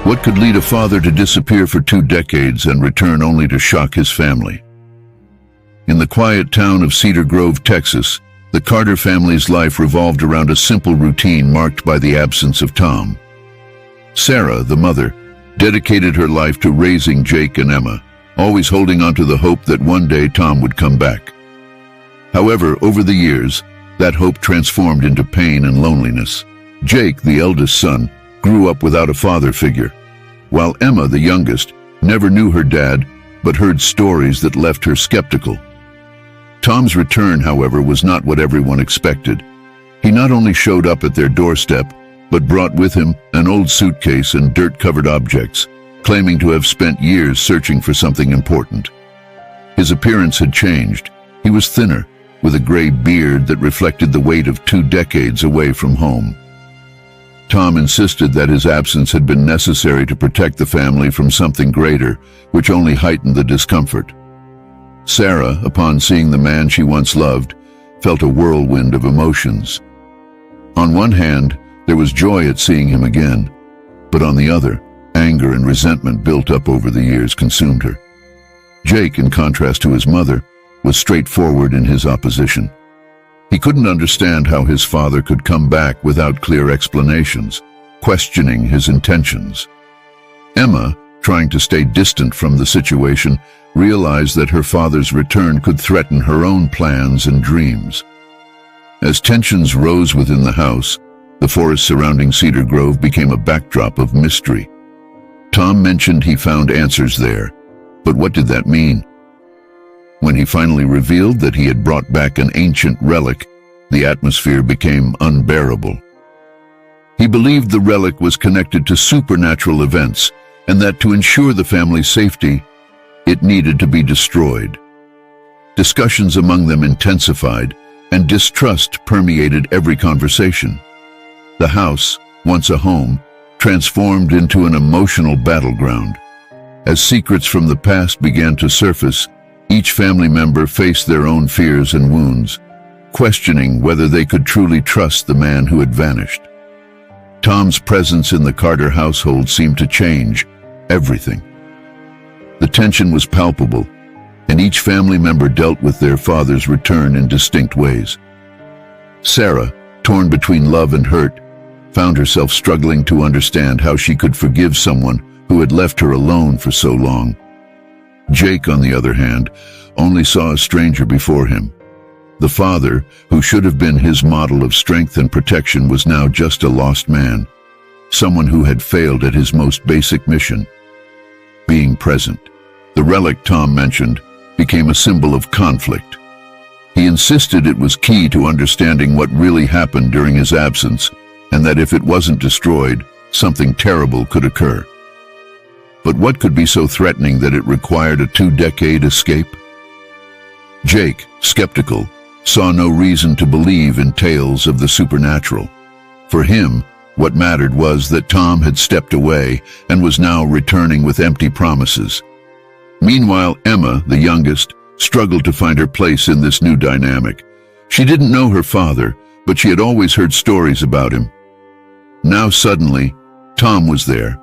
What could lead a father to disappear for 2 decades and return only to shock his family? In the quiet town of Cedar Grove, Texas, the Carter family's life revolved around a simple routine marked by the absence of Tom. Sarah, the mother, dedicated her life to raising Jake and Emma, always holding on to the hope that one day Tom would come back. However, over the years, that hope transformed into pain and loneliness. Jake, the eldest son, grew up without a father figure, while Emma, the youngest, never knew her dad but heard stories that left her skeptical. Tom's return, however, was not what everyone expected. He not only showed up at their doorstep, but brought with him an old suitcase and dirt-covered objects, claiming to have spent years searching for something important. His appearance had changed. He was thinner, with a gray beard that reflected the weight of 2 decades away from home. Tom insisted that his absence had been necessary to protect the family from something greater, which only heightened the discomfort. Sarah, upon seeing the man she once loved, felt a whirlwind of emotions. On one hand, there was joy at seeing him again, but on the other, anger and resentment built up over the years consumed her. Jake, in contrast to his mother, was straightforward in his opposition. He couldn't understand how his father could come back without clear explanations, questioning his intentions. Emma, trying to stay distant from the situation, realized that her father's return could threaten her own plans and dreams. As tensions rose within the house, the forest surrounding Cedar Grove became a backdrop of mystery. Tom mentioned he found answers there, but what did that mean? When he finally revealed that he had brought back an ancient relic, the atmosphere became unbearable. He believed the relic was connected to supernatural events, and that to ensure the family's safety, it needed to be destroyed. Discussions among them intensified, and distrust permeated every conversation. The house, once a home, transformed into an emotional battleground. As secrets from the past began to surface, each family member faced their own fears and wounds, questioning whether they could truly trust the man who had vanished. Tom's presence in the Carter household seemed to change everything. The tension was palpable, and each family member dealt with their father's return in distinct ways. Sarah, torn between love and hurt, found herself struggling to understand how she could forgive someone who had left her alone for so long. Jake, on the other hand, only saw a stranger before him. The father, who should have been his model of strength and protection, was now just a lost man, someone who had failed at his most basic mission, being present. The relic Tom mentioned became a symbol of conflict. He insisted it was key to understanding what really happened during his absence, and that if it wasn't destroyed, something terrible could occur. But what could be so threatening that it required a 2-decade escape? Jake, skeptical, saw no reason to believe in tales of the supernatural. For him, what mattered was that Tom had stepped away and was now returning with empty promises. Meanwhile, Emma, the youngest, struggled to find her place in this new dynamic. She didn't know her father, but she had always heard stories about him. Now suddenly, Tom was there,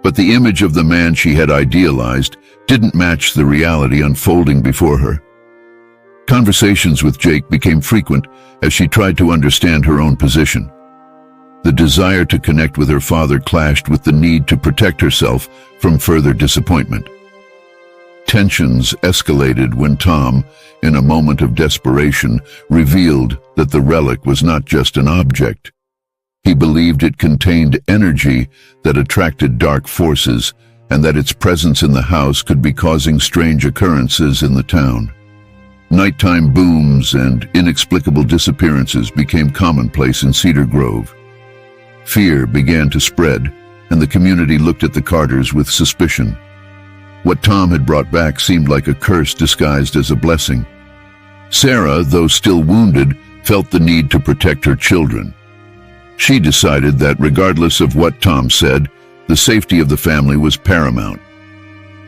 but the image of the man she had idealized didn't match the reality unfolding before her. Conversations with Jake became frequent as she tried to understand her own position. The desire to connect with her father clashed with the need to protect herself from further disappointment. Tensions escalated when Tom, in a moment of desperation, revealed that the relic was not just an object. He believed it contained energy that attracted dark forces, and that its presence in the house could be causing strange occurrences in the town. Nighttime booms and inexplicable disappearances became commonplace in Cedar Grove. Fear began to spread, and the community looked at the Carters with suspicion. What Tom had brought back seemed like a curse disguised as a blessing. Sarah, though still wounded, felt the need to protect her children. She decided that regardless of what Tom said, the safety of the family was paramount.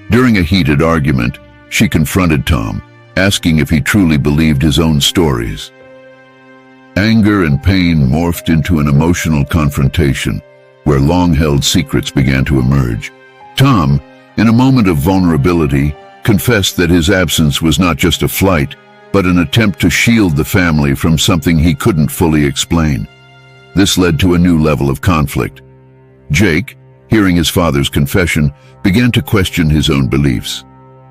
During a heated argument, she confronted Tom, asking if he truly believed his own stories. Anger and pain morphed into an emotional confrontation, where long-held secrets began to emerge. Tom, in a moment of vulnerability, confessed that his absence was not just a flight, but an attempt to shield the family from something he couldn't fully explain. This led to a new level of conflict. Jake, hearing his father's confession, began to question his own beliefs.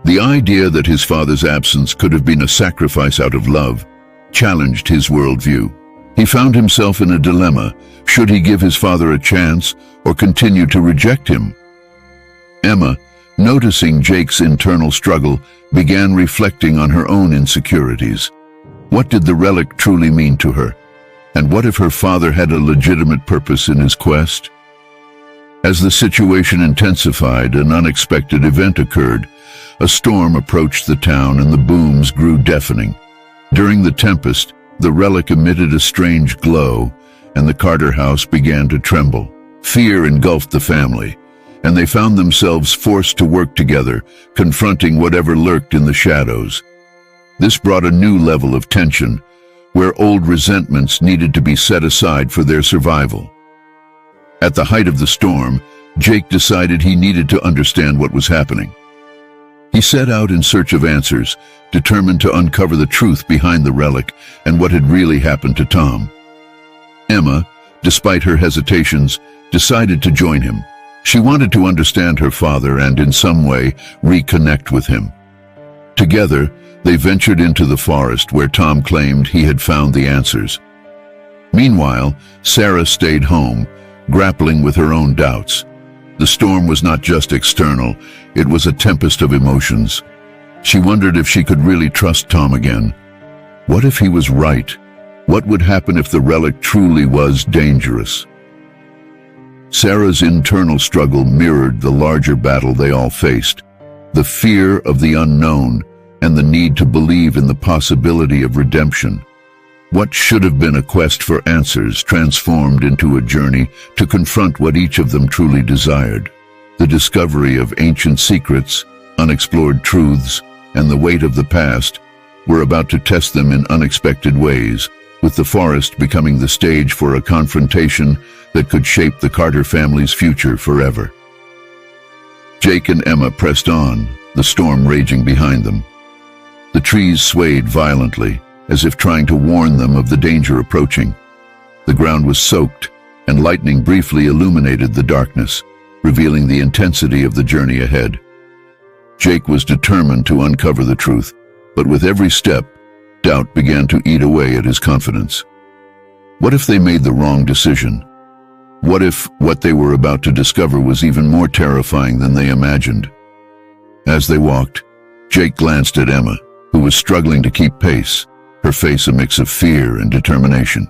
The idea that his father's absence could have been a sacrifice out of love challenged his worldview. He found himself in a dilemma. Should he give his father a chance or continue to reject him? Emma, noticing Jake's internal struggle, began reflecting on her own insecurities. What did the relic truly mean to her? And what if her father had a legitimate purpose in his quest? As the situation intensified, an unexpected event occurred. A storm approached the town and the booms grew deafening. During the tempest, the relic emitted a strange glow, and the Carter house began to tremble. Fear engulfed the family, and they found themselves forced to work together, confronting whatever lurked in the shadows. This brought a new level of tension, where old resentments needed to be set aside for their survival. At the height of the storm, Jake decided he needed to understand what was happening. He set out in search of answers, determined to uncover the truth behind the relic and what had really happened to Tom. Emma, despite her hesitations, decided to join him. She wanted to understand her father and, in some way, reconnect with him. Together, they ventured into the forest where Tom claimed he had found the answers. Meanwhile, Sarah stayed home, grappling with her own doubts. The storm was not just external, it was a tempest of emotions. She wondered if she could really trust Tom again. What if he was right? What would happen if the relic truly was dangerous? Sarah's internal struggle mirrored the larger battle they all faced, the fear of the unknown and the need to believe in the possibility of redemption. What should have been a quest for answers transformed into a journey to confront what each of them truly desired. The discovery of ancient secrets, unexplored truths, and the weight of the past were about to test them in unexpected ways, with the forest becoming the stage for a confrontation that could shape the Carter family's future forever. Jake and Emma pressed on, the storm raging behind them. The trees swayed violently, as if trying to warn them of the danger approaching. The ground was soaked, and lightning briefly illuminated the darkness, revealing the intensity of the journey ahead. Jake was determined to uncover the truth, but with every step, doubt began to eat away at his confidence. What if they made the wrong decision? What if what they were about to discover was even more terrifying than they imagined? As they walked, Jake glanced at Emma, who was struggling to keep pace, her face a mix of fear and determination.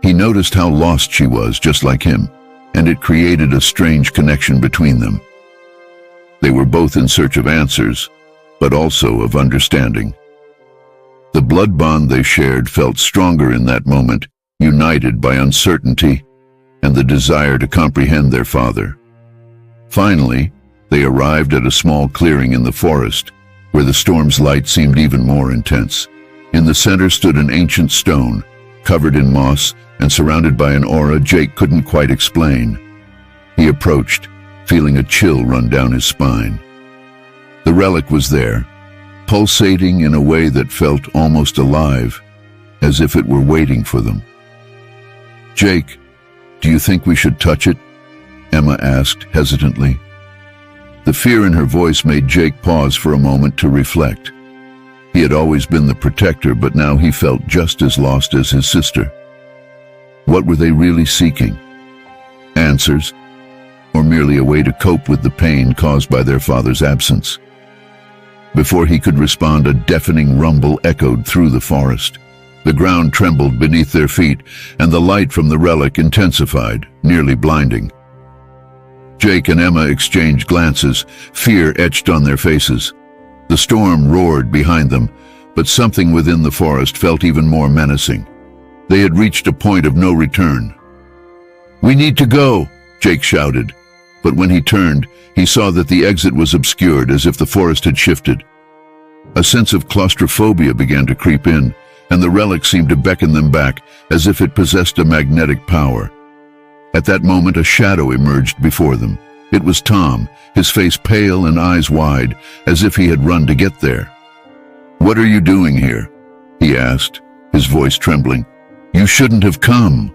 He noticed how lost she was, just like him, and it created a strange connection between them. They were both in search of answers, but also of understanding. The blood bond they shared felt stronger in that moment, united by uncertainty and the desire to comprehend their father. Finally, they arrived at a small clearing in the forest, where the storm's light seemed even more intense. In the center stood an ancient stone, covered in moss and surrounded by an aura Jake couldn't quite explain. He approached, feeling a chill run down his spine. The relic was there, pulsating in a way that felt almost alive, as if it were waiting for them. "Jake, do you think we should touch it?" Emma asked hesitantly. The fear in her voice made Jake pause for a moment to reflect. He had always been the protector, but now he felt just as lost as his sister. What were they really seeking? Answers? Or merely a way to cope with the pain caused by their father's absence? Before he could respond, a deafening rumble echoed through the forest. The ground trembled beneath their feet, and the light from the relic intensified, nearly blinding. Jake and Emma exchanged glances, fear etched on their faces. The storm roared behind them, but something within the forest felt even more menacing. They had reached a point of no return. "We need to go," Jake shouted. But when he turned, he saw that the exit was obscured, as if the forest had shifted. A sense of claustrophobia began to creep in, and the relic seemed to beckon them back, as if it possessed a magnetic power. At that moment, a shadow emerged before them. It was Tom, his face pale and eyes wide, as if he had run to get there. "What are you doing here?" he asked, his voice trembling. "You shouldn't have come."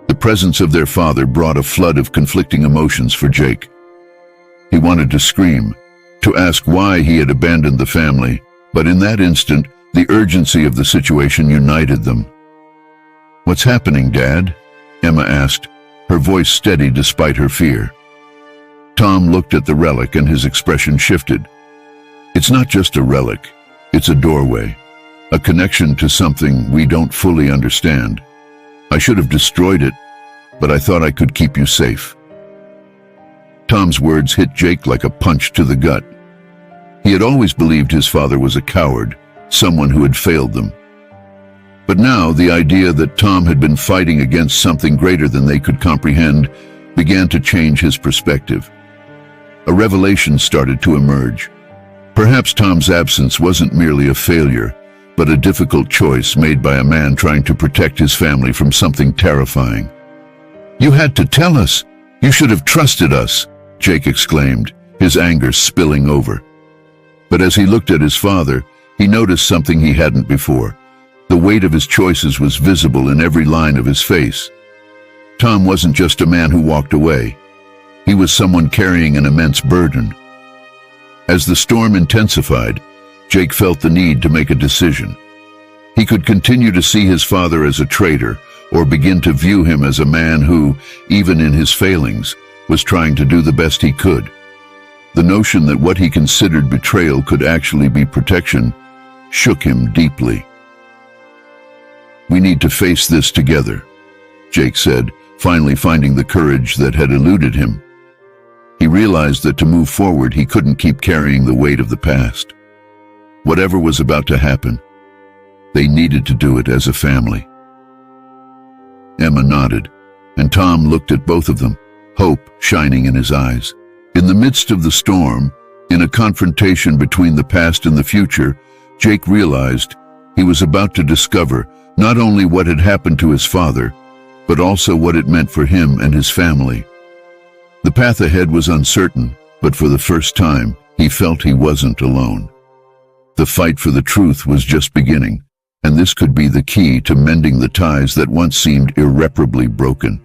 The presence of their father brought a flood of conflicting emotions for Jake. He wanted to scream, to ask why he had abandoned the family, but in that instant, the urgency of the situation united them. "What's happening, Dad?" Emma asked, her voice steady despite her fear. Tom looked at the relic and his expression shifted. "It's not just a relic, it's a doorway, a connection to something we don't fully understand. I should have destroyed it, but I thought I could keep you safe." Tom's words hit Jake like a punch to the gut. He had always believed his father was a coward, someone who had failed them. But now the idea that Tom had been fighting against something greater than they could comprehend began to change his perspective. A revelation started to emerge. Perhaps Tom's absence wasn't merely a failure, but a difficult choice made by a man trying to protect his family from something terrifying. "You had to tell us. You should have trusted us," Jake exclaimed, his anger spilling over. But as he looked at his father, he noticed something he hadn't before. The weight of his choices was visible in every line of his face. Tom wasn't just a man who walked away. He was someone carrying an immense burden. As the storm intensified, Jake felt the need to make a decision. He could continue to see his father as a traitor, or begin to view him as a man who, even in his failings, was trying to do the best he could. The notion that what he considered betrayal could actually be protection shook him deeply. "We need to face this together," Jake said, finally finding the courage that had eluded him. He realized that to move forward, he couldn't keep carrying the weight of the past. Whatever was about to happen, they needed to do it as a family. Emma nodded, and Tom looked at both of them, hope shining in his eyes. In the midst of the storm, in a confrontation between the past and the future, Jake realized he was about to discover not only what had happened to his father, but also what it meant for him and his family. The path ahead was uncertain, but for the first time, he felt he wasn't alone. The fight for the truth was just beginning, and this could be the key to mending the ties that once seemed irreparably broken.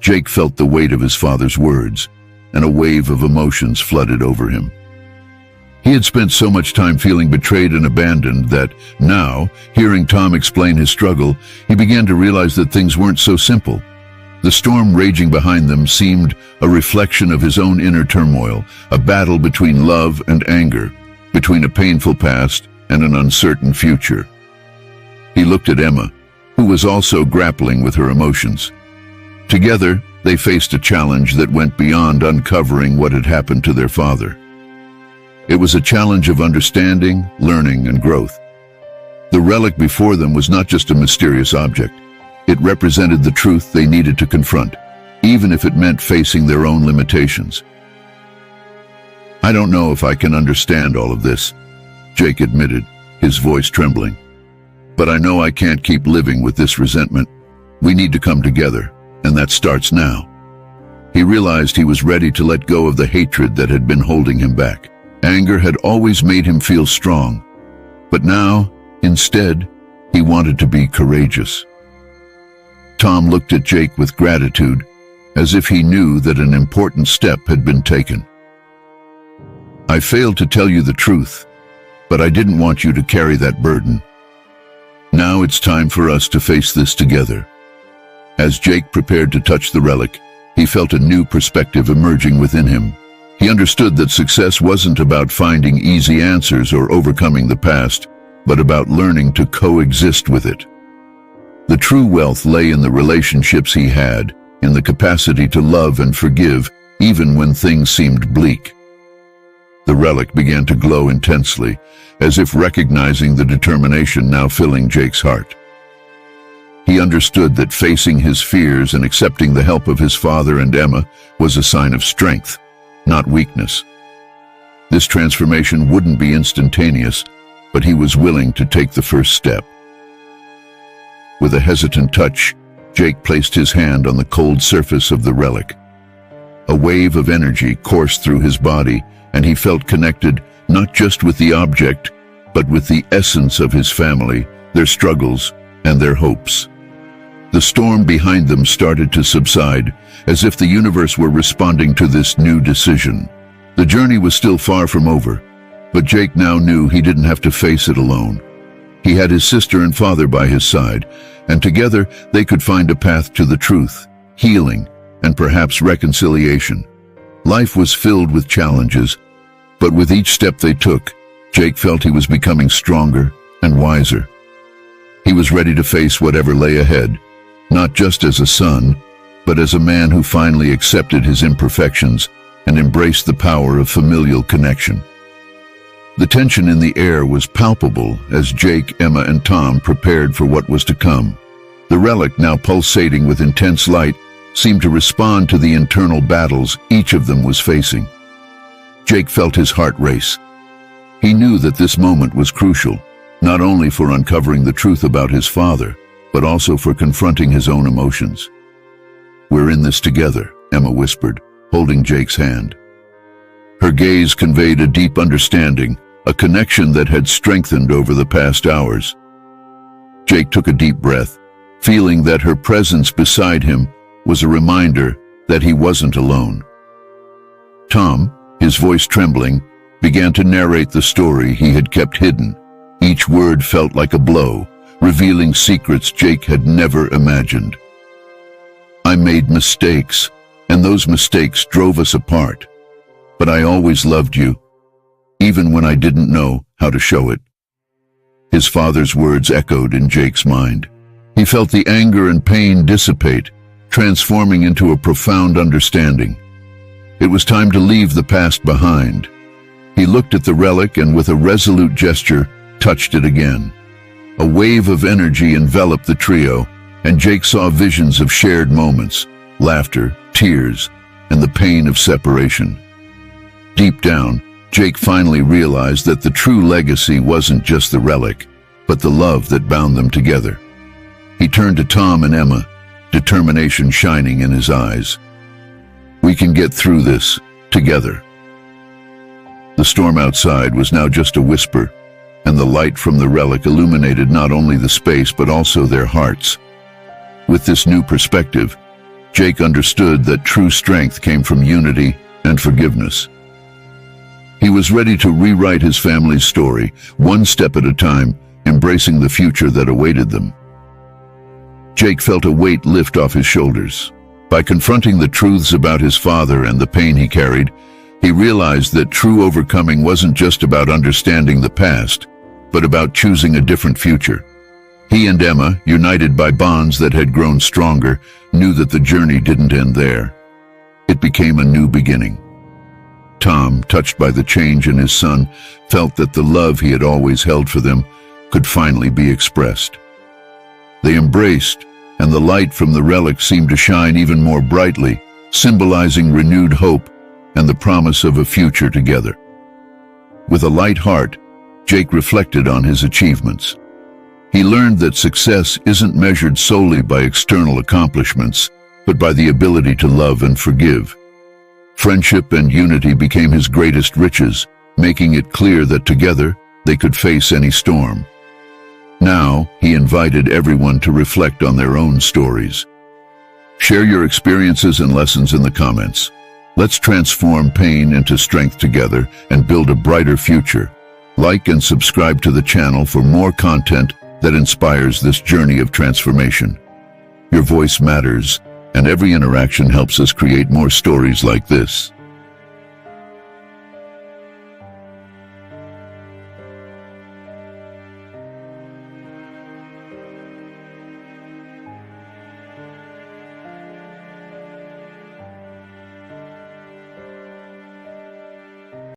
Jake felt the weight of his father's words, and a wave of emotions flooded over him. He had spent so much time feeling betrayed and abandoned that now, hearing Tom explain his struggle, he began to realize that things weren't so simple. The storm raging behind them seemed a reflection of his own inner turmoil, a battle between love and anger, between a painful past and an uncertain future. He looked at Emma, who was also grappling with her emotions. Together, they faced a challenge that went beyond uncovering what had happened to their father. It was a challenge of understanding, learning, and growth. The relic before them was not just a mysterious object. It represented the truth they needed to confront, even if it meant facing their own limitations. "I don't know if I can understand all of this," Jake admitted, his voice trembling. "But I know I can't keep living with this resentment. We need to come together, and that starts now." He realized he was ready to let go of the hatred that had been holding him back. Anger had always made him feel strong, but now, instead, he wanted to be courageous. Tom looked at Jake with gratitude, as if he knew that an important step had been taken. "I failed to tell you the truth, but I didn't want you to carry that burden. Now it's time for us to face this together." As Jake prepared to touch the relic, he felt a new perspective emerging within him. He understood that success wasn't about finding easy answers or overcoming the past, but about learning to coexist with it. The true wealth lay in the relationships he had, in the capacity to love and forgive, even when things seemed bleak. The relic began to glow intensely, as if recognizing the determination now filling Jake's heart. He understood that facing his fears and accepting the help of his father and Emma was a sign of strength, not weakness. This transformation wouldn't be instantaneous, but he was willing to take the first step. With a hesitant touch, Jake placed his hand on the cold surface of the relic. A wave of energy coursed through his body, and he felt connected not just with the object, but with the essence of his family, their struggles, and their hopes. The storm behind them started to subside, as if the universe were responding to this new decision. The journey was still far from over, but Jake now knew he didn't have to face it alone. He had his sister and father by his side, and together they could find a path to the truth, healing, and perhaps reconciliation. Life was filled with challenges, but with each step they took, Jake felt he was becoming stronger and wiser. He was ready to face whatever lay ahead, not just as a son, but as a man who finally accepted his imperfections and embraced the power of familial connection. The tension in the air was palpable as Jake, Emma, and Tom prepared for what was to come. The relic, now pulsating with intense light, seemed to respond to the internal battles each of them was facing. Jake felt his heart race. He knew that this moment was crucial, not only for uncovering the truth about his father, but also for confronting his own emotions. "We're in this together," Emma whispered, holding Jake's hand. Her gaze conveyed a deep understanding, a connection that had strengthened over the past hours. Jake took a deep breath, feeling that her presence beside him was a reminder that he wasn't alone. Tom, his voice trembling, began to narrate the story he had kept hidden. Each word felt like a blow, revealing secrets Jake had never imagined. "I made mistakes, and those mistakes drove us apart. But I always loved you, even when I didn't know how to show it." His father's words echoed in Jake's mind. He felt the anger and pain dissipate, transforming into a profound understanding. It was time to leave the past behind. He looked at the relic and with a resolute gesture touched it again. A wave of energy enveloped the trio, and Jake saw visions of shared moments, laughter, tears, and the pain of separation. Deep down, Jake finally realized that the true legacy wasn't just the relic, but the love that bound them together. He turned to Tom and Emma, determination shining in his eyes. "We can get through this, together." The storm outside was now just a whisper, and the light from the relic illuminated not only the space but also their hearts. With this new perspective, Jake understood that true strength came from unity and forgiveness. He was ready to rewrite his family's story, one step at a time, embracing the future that awaited them. Jake felt a weight lift off his shoulders. By confronting the truths about his father and the pain he carried, he realized that true overcoming wasn't just about understanding the past, but about choosing a different future. He and Emma, united by bonds that had grown stronger, knew that the journey didn't end there. It became a new beginning. Tom, touched by the change in his son, felt that the love he had always held for them could finally be expressed. They embraced, and the light from the relic seemed to shine even more brightly, symbolizing renewed hope and the promise of a future together. With a light heart, Jake reflected on his achievements. He learned that success isn't measured solely by external accomplishments, but by the ability to love and forgive. Friendship and unity became his greatest riches, making it clear that together they could face any storm. Now, he invited everyone to reflect on their own stories. Share your experiences and lessons in the comments. Let's transform pain into strength together and build a brighter future. Like and subscribe to the channel for more content that inspires this journey of transformation. Your voice matters, and every interaction helps us create more stories like this.